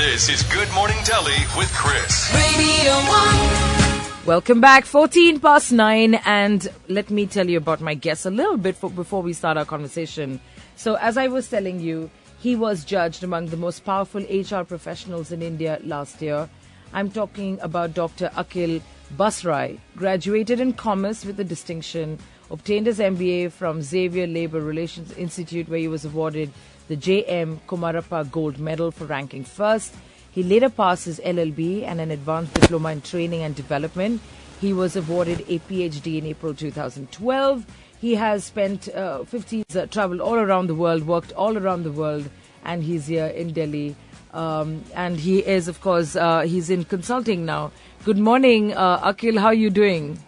This is Good Morning Delhi with Chris. Radio 1. Welcome back, 9:14, and let me tell you about my guest a little bit before we start our conversation. So as I was telling you, he was judged among the most powerful HR professionals in India last year. I'm talking about Dr. Aquil Busrai, graduated in commerce with a distinction, obtained his MBA from Xavier Labour Relations Institute, where he was awarded the J.M. Kumarappa Gold Medal for ranking first. He later passed his LLB and an advanced diploma in training and development. He was awarded a PhD in April 2012. He has spent 50 years, traveled all around the world, worked all around the world, and he's here in Delhi. And he is, of course, he's in consulting now. Good morning, Aquil. How are you doing?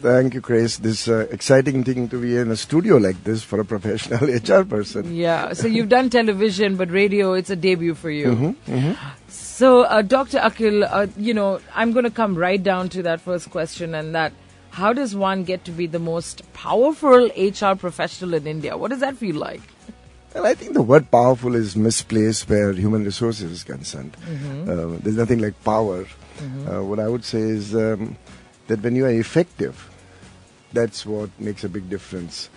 Thank you, Chris. This exciting thing to be in a studio like this for a professional HR person. Yeah. So you've done television, but radio, it's a debut for you. So, Dr. Aquil, I'm going to come right down to that first question, and that, how does one get to be the most powerful HR professional in India? What does that feel like? Well, I think the word powerful is misplaced where human resources is concerned. There's nothing like power. What I would say is that when you are effective, that's what makes a big difference.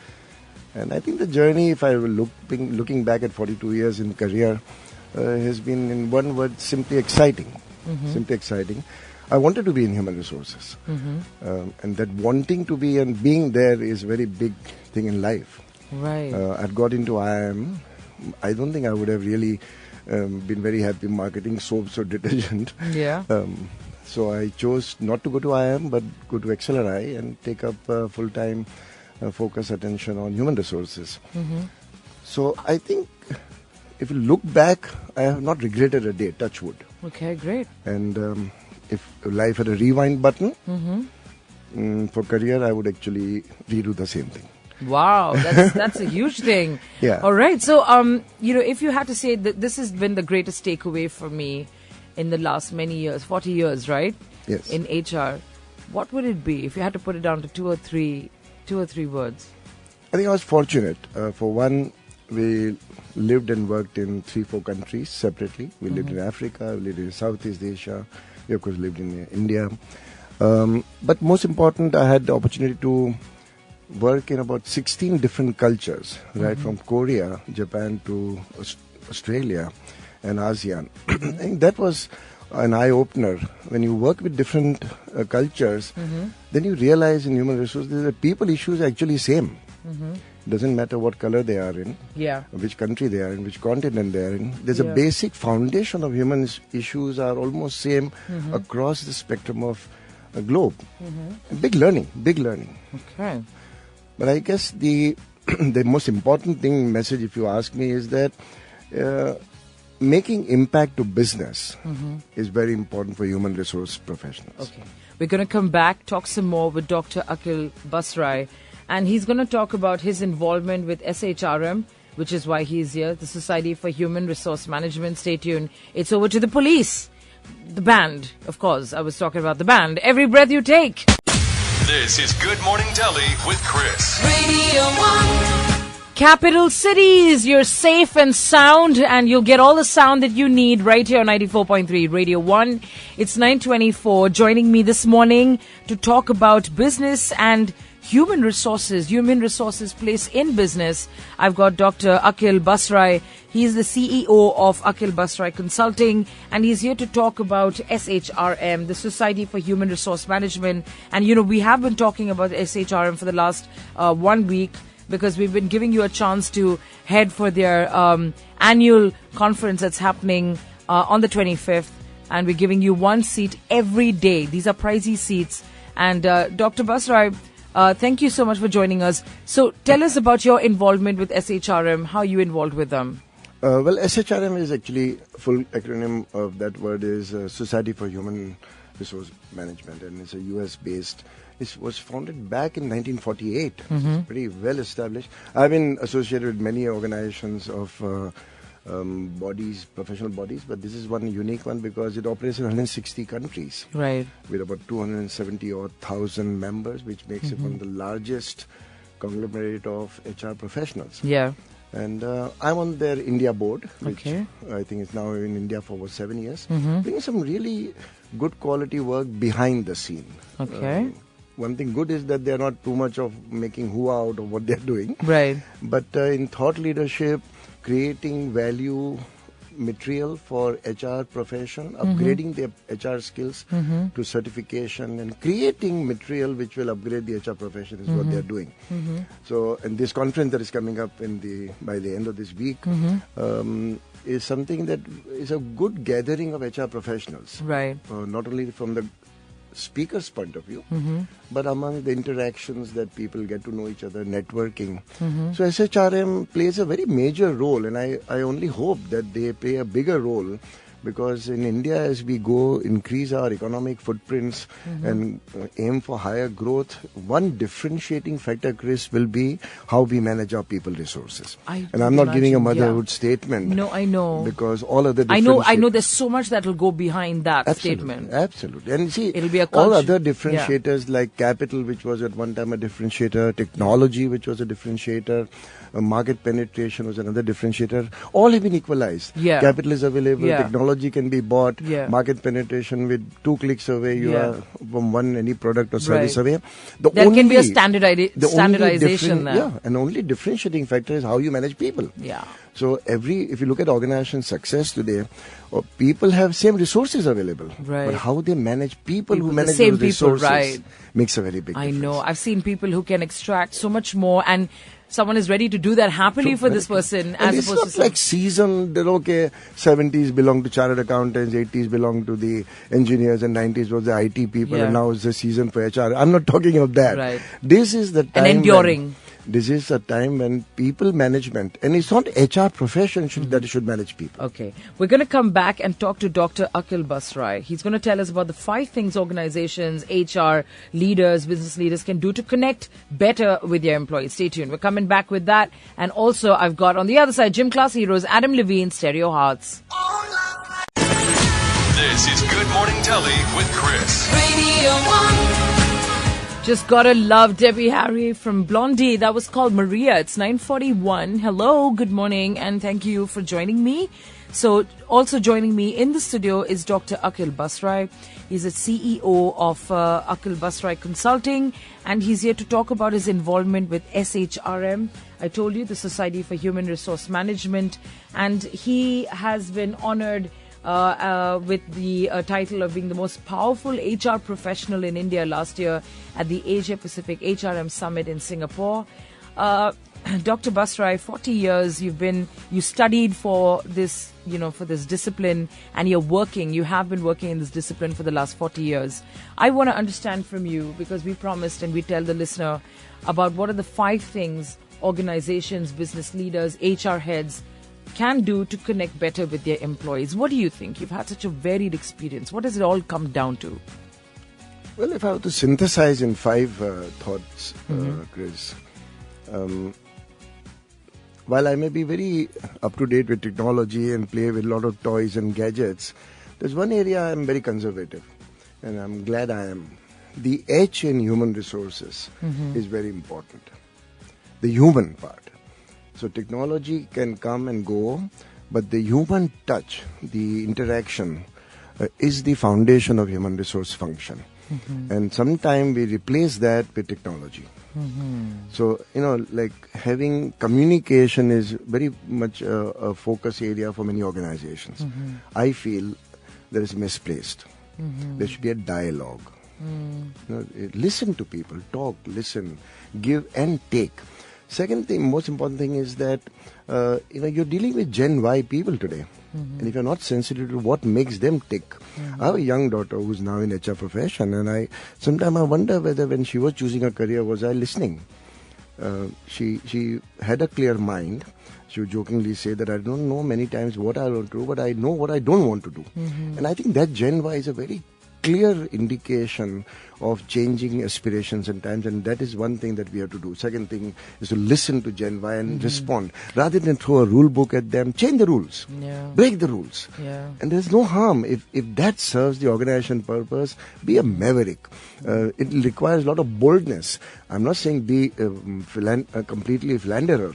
And I think the journey, if I were looking back at 42 years in career, has been, in one word, simply exciting. Simply exciting. I wanted to be in human resources. And that wanting to be and being there is a very big thing in life. Right. I'd got into IIM. I don't think I would have really been very happy marketing soaps or detergent. Yeah. So I chose not to go to IIM, but go to SHRMIAC and take up full-time focus attention on human resources. So I think if you look back, I have not regretted a day, touch wood. Okay, great. And if life had a rewind button, for career, I would actually redo the same thing. Wow, that's a huge thing. Yeah. All right. So, if you had to say that this has been the greatest takeaway for me in the last many years, 40 years, right? Yes. In HR, what would it be if you had to put it down to two or three words? I think I was fortunate. For one, we lived and worked in 3-4 countries separately. We lived in Africa, we lived in Southeast Asia, we of course lived in India. But most important, I had the opportunity to work in about 16 different cultures, right, from Korea, Japan to Australia and ASEAN. I think that was an eye-opener. When you work with different cultures, then you realize in human resources that people issues are actually same. Doesn't matter what color they are in, which country they are in, which continent they are in. There's a basic foundation of human issues are almost same across the spectrum of a globe. Big learning. Okay. But I guess the most important message, if you ask me, is that making impact to business is very important for human resource professionals. Okay. We're going to come back, talk some more with Dr. Aquil Busrai, and he's going to talk about his involvement with SHRM, which is why he's here, the Society for Human Resource Management. Stay tuned. It's over to the police. The band, of course. I was talking about the band. Every breath you take. This is Good Morning Delhi with Chris. Radio 1. Capital cities, you're safe and sound, and you'll get all the sound that you need right here on 94.3 Radio 1. It's 9:24. Joining me this morning to talk about business and human resources place in business. I've got Dr. Aquil Busrai. He's the CEO of Aquil Busrai Consulting, and he's here to talk about SHRM, the Society for Human Resource Management. And, we have been talking about SHRM for the last 1 week, because we've been giving you a chance to head for their annual conference that's happening on the 25th. And we're giving you one seat every day. These are pricey seats. And Dr. Busrai, thank you so much for joining us. So tell us about your involvement with SHRM, how you involved with them. Well, SHRM is actually, full acronym of that word is Society for Human Resource Management, and it's a US-based. It was founded back in 1948. It's pretty well established. I've been associated with many organizations of bodies, professional bodies, but this is one unique one because it operates in 160 countries. Right. With about 270,000 members, which makes it one of the largest conglomerate of HR professionals. Yeah. And I'm on their India board, which Okay. I think is now in India for over 7 years. Doing some really good quality work behind the scene. Okay. One thing good is that they're not too much of making hoo-ha out of what they're doing. Right. But in thought leadership, creating value material for HR profession, upgrading their HR skills to certification, and creating material which will upgrade the HR profession is what they're doing. So, and this conference that is coming up by the end of this week is something that is a good gathering of HR professionals. Right. Not only from the speaker's point of view, but among the interactions that people get to know each other, networking. So SHRM plays a very major role, and I only hope that they play a bigger role, because in India, as we go increase our economic footprints and aim for higher growth, one differentiating factor, Chris, will be how we manage our people resources. And I'm not giving a motherhood statement. No, I know. Because all other I know there's so much that will go behind that statement. Absolutely. And see, It'll be a all culture. other differentiators like capital, which was at one time a differentiator, technology, which was a differentiator, market penetration was another differentiator, all have been equalized. Yeah. Capital is available, Yeah. technology can be bought, Yeah. market penetration with 2 clicks away, you Yeah. are from any product or service Right. away. There can be a the only standardization there. Yeah, and only differentiating factor is how you manage people. Yeah. So if you look at organization success today, people have same resources available. Right. But how they manage people who the manage same those people, resources right. makes a very big I difference. know. I've seen people who can extract so much more, and someone is ready to do that happily for this person, And as it's opposed not to like seasoned, 70s belong to chartered accountants, 80s belong to the engineers, and 90s was the IT people, Yeah. and now it's the season for HR. I'm not talking of that. Right. This is the time enduring. This is a time when people management, and it's not HR profession that should manage people. Okay. We're going to come back and talk to Dr. Aquil Busrai. He's going to tell us about the 5 things organizations, HR leaders, business leaders can do to connect better with their employees. Stay tuned. We're coming back with that. And also, I've got on the other side, gym class heroes, Adam Levine, Stereo Hearts. This is Good Morning Delhi with Chris. Radio 1. Just gotta love Debbie Harry from Blondie. That was called Maria. It's 9:41. Hello, good morning, and thank you for joining me. So, also joining me in the studio is Dr. Aquil Busrai. He's a CEO of Aquil Busrai Consulting, and he's here to talk about his involvement with SHRM. I told you, the Society for Human Resource Management, and he has been honored with the title of being the most powerful HR professional in India last year at the Asia Pacific HRM Summit in Singapore. Dr. Busrai, 40 years you studied for this, for this discipline, and you have been working in this discipline for the last 40 years. I want to understand from you, because we promised and we tell the listener about what are the 5 things organizations, business leaders, HR heads can do to connect better with their employees. What do you think? You've had such a varied experience. What does it all come down to? Well, if I were to synthesize in 5 thoughts, Chris, while I may be very up to date with technology and play with a lot of toys and gadgets, there's one area I'm very conservative, and I'm glad I am. The H in human resources is very important. The human part. So technology can come and go, but the human touch, the interaction, is the foundation of human resource function. And sometimes we replace that with technology. So, like having communication is very much a focus area for many organizations. I feel that is misplaced. There should be a dialogue. Listen to people, talk, listen, give and take. Second thing, most important thing is that, you're dealing with Gen Y people today. And if you're not sensitive to what makes them tick. I have a young daughter who's now in HR profession, and sometimes I wonder whether when she was choosing a career, was I listening? She had a clear mind. She would jokingly say that I don't know many times what I want to do, but I know what I don't want to do. And I think that Gen Y is a very clear indication of changing aspirations and times, and that is one thing that we have to do. Second thing is to listen to Gen Y and respond. Rather than throw a rule book at them, change the rules. Yeah. Break the rules. Yeah. And there's no harm. If that serves the organization purpose, be a maverick. It requires a lot of boldness. I'm not saying be completely philanderer,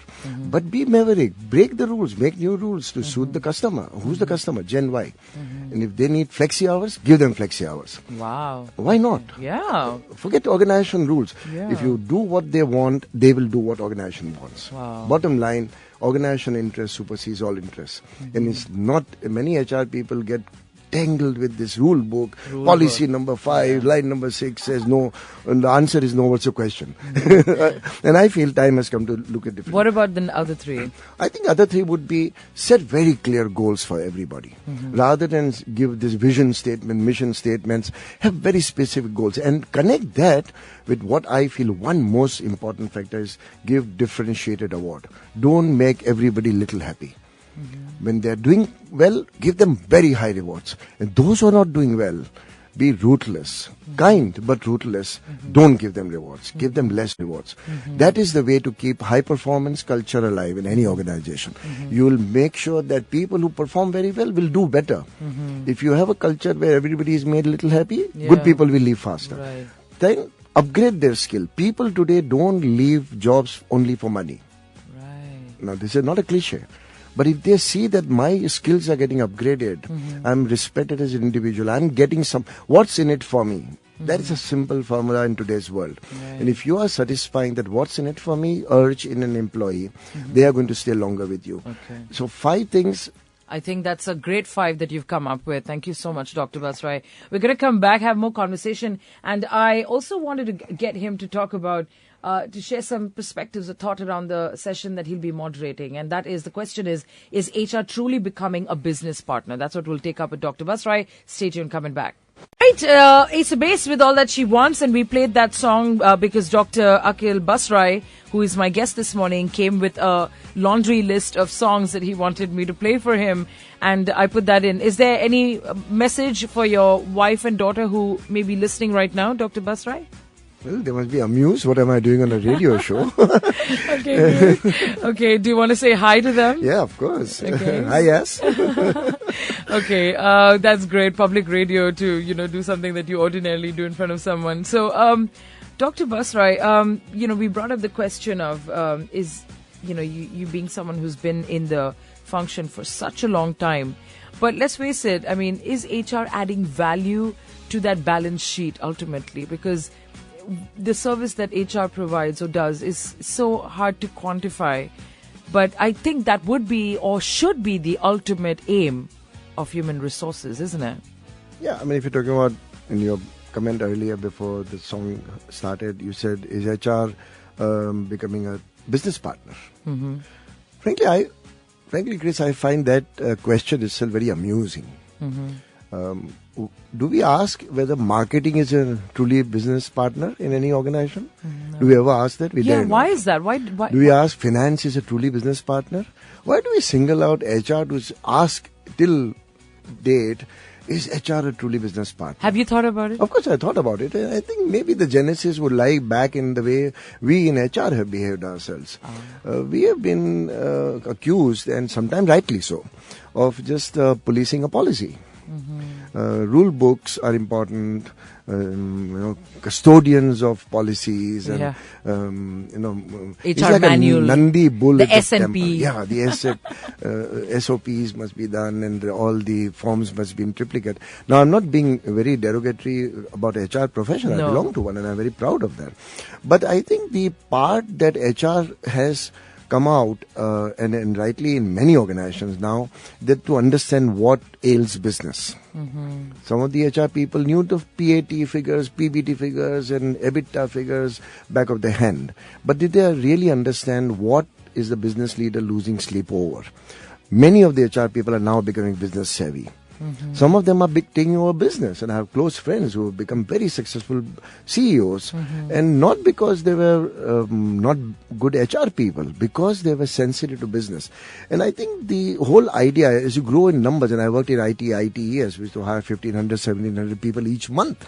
but be maverick. Break the rules. Make new rules to suit the customer. Who's the customer? Gen Y. And if they need flexi hours, give them flexi hours. Wow. Why not? Yeah. Forget organization rules. Yeah. If you do what they want, they will do what organization wants. Wow. Bottom line, organization interest supersedes all interests. And it's not, many HR people get tangled with this rule book. Policy number 5, line number 6 says no, and the answer is no. What's the question? And I feel time has come to look at different. What about the other 3? I think other 3 would be set very clear goals for everybody. Rather than give this vision statement, mission statements, have very specific goals and connect that with what I feel one most important factor is give differentiated award. Don't make everybody little happy. When they are doing well, give them very high rewards. And those who are not doing well, be ruthless, kind but ruthless. Don't give them rewards. Give them less rewards. That is the way to keep high performance culture alive in any organization. You will make sure that people who perform very well will do better. If you have a culture where everybody is made a little happy, good people will leave faster. Right. Then upgrade their skill. People today don't leave jobs only for money. Right. Now, this is not a cliche. But if they see that my skills are getting upgraded, I'm respected as an individual, I'm getting what's in it for me? That is a simple formula in today's world. Right. And if you are satisfying that what's in it for me, urge in an employee, they are going to stay longer with you. Okay. So 5 things. I think that's a great 5 that you've come up with. Thank you so much, Dr. Busrai. We're going to come back, have more conversation. And I also wanted to get him to talk about, to share some perspectives or thought around the session that he'll be moderating. And that is, the question is HR truly becoming a business partner? That's what we'll take up with Dr. Busrai. Stay tuned, coming back. Right, Asa Base with All That She Wants, and we played that song because Dr. Aquil Busrai, who is my guest this morning, came with a laundry list of songs that he wanted me to play for him, and I put that in. Is there any message for your wife and daughter who may be listening right now, Dr. Busrai? Well, they must be amused. What am I doing on a radio show? Okay, good. Okay, do you want to say hi to them? Yeah, of course. Okay. Hi, yes. Okay, that's great. Public radio to, do something that you ordinarily do in front of someone. So, Dr. Busrai, we brought up the question of, you being someone who's been in the function for such a long time. But let's face it, is HR adding value to that balance sheet ultimately? Because the service that HR provides or does is so hard to quantify. But I think that would be or should be the ultimate aim of human resources, isn't it? Yeah, if you're talking about, in your comment earlier before the song started, you said, is HR becoming a business partner? Frankly, Chris, I find that question itself very amusing. Do we ask whether marketing is a truly business partner in any organization? No. Do we ever ask that? Why is that? Why? Do we ask finance is a truly business partner? Why do we single out HR to ask till date, is HR a truly business partner? Have you thought about it? Of course I thought about it. I think maybe the genesis would lie back in the way we in HR have behaved ourselves. We have been accused, and sometimes rightly so, of just policing a policy. Rule books are important, custodians of policies, and it's HR like manual, a Nandi bull, the SMP. Yeah, the SOPs must be done, and all the forms must be in triplicate. Now, I'm not being very derogatory about HR profession. No. I belong to one, and I'm very proud of that. But I think the part that HR has come out, and rightly in many organizations now, that to understand what ails business. Some of the HR people knew the PAT figures, PBT figures, and EBITDA figures back of their hand. But did they really understand what is the business leader losing sleep over? Many of the HR people are now becoming business savvy. Some of them are taking over business, and I have close friends who have become very successful CEOs, and not because they were not good HR people, because they were sensitive to business. And I think the whole idea is you grow in numbers, and I worked in ITES, which to hire 1,500, 1,700 people each month.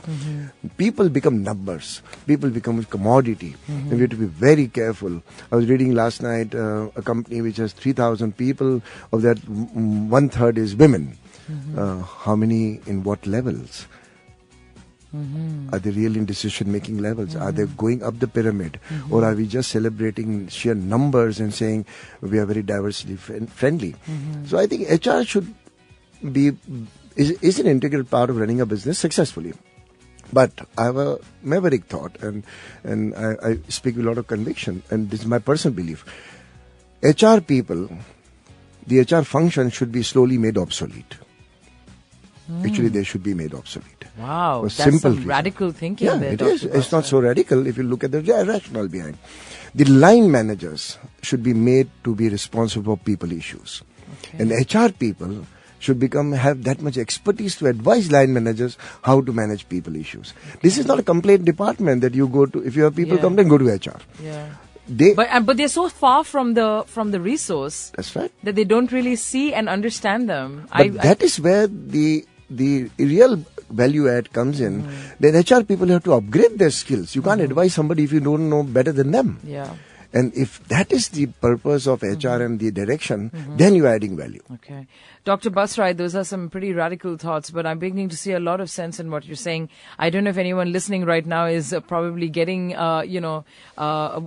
People become numbers. People become a commodity, and we have to be very careful. I was reading last night a company which has 3,000 people, of that 1/3 is women. How many in what levels? Are they really in decision-making levels? Are they going up the pyramid? Or are we just celebrating sheer numbers and saying we are very diversity friendly? So I think HR should is an integral part of running a business successfully. But I have a maverick thought, and I speak with a lot of conviction, and this is my personal belief. HR people, the HR function should be slowly made obsolete. Actually, they should be made obsolete. Wow, that's simple some reason. radical thinking Yeah, there, it Dr. is. It's Busrai. not so radical if you look at the rationale behind. The line managers should be made to be responsible for people issues. Okay. And HR people should have that much expertise to advise line managers how to manage people issues. This is not a complaint department that you go to. If you have people complain, go to HR. Yeah. But they're so far from the resource that's right. that they don't really see and understand them. But that is where the real value add comes in. Then HR people have to upgrade their skills. You can't advise somebody if you don't know better than them. Yeah. And if that is the purpose of HR and the direction, then you're adding value. Okay. Dr. Busrai, those are some pretty radical thoughts, but I'm beginning to see a lot of sense in what you're saying. I don't know if anyone listening right now is probably getting, or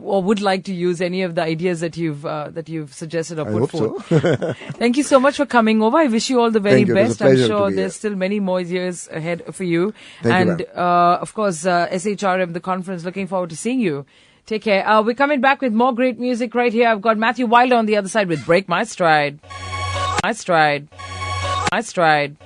would like to use any of the ideas that you've suggested or I put hope forth. so. Thank you so much for coming over. I wish you all the very Thank you. It was a best. I'm pleasure to sure be there's here. still many more years ahead for you. Thank you, Of course, SHRM, the conference, looking forward to seeing you. Take care. We're coming back with more great music right here. I've got Matthew Wilder on the other side with Break My Stride. My Stride. My Stride.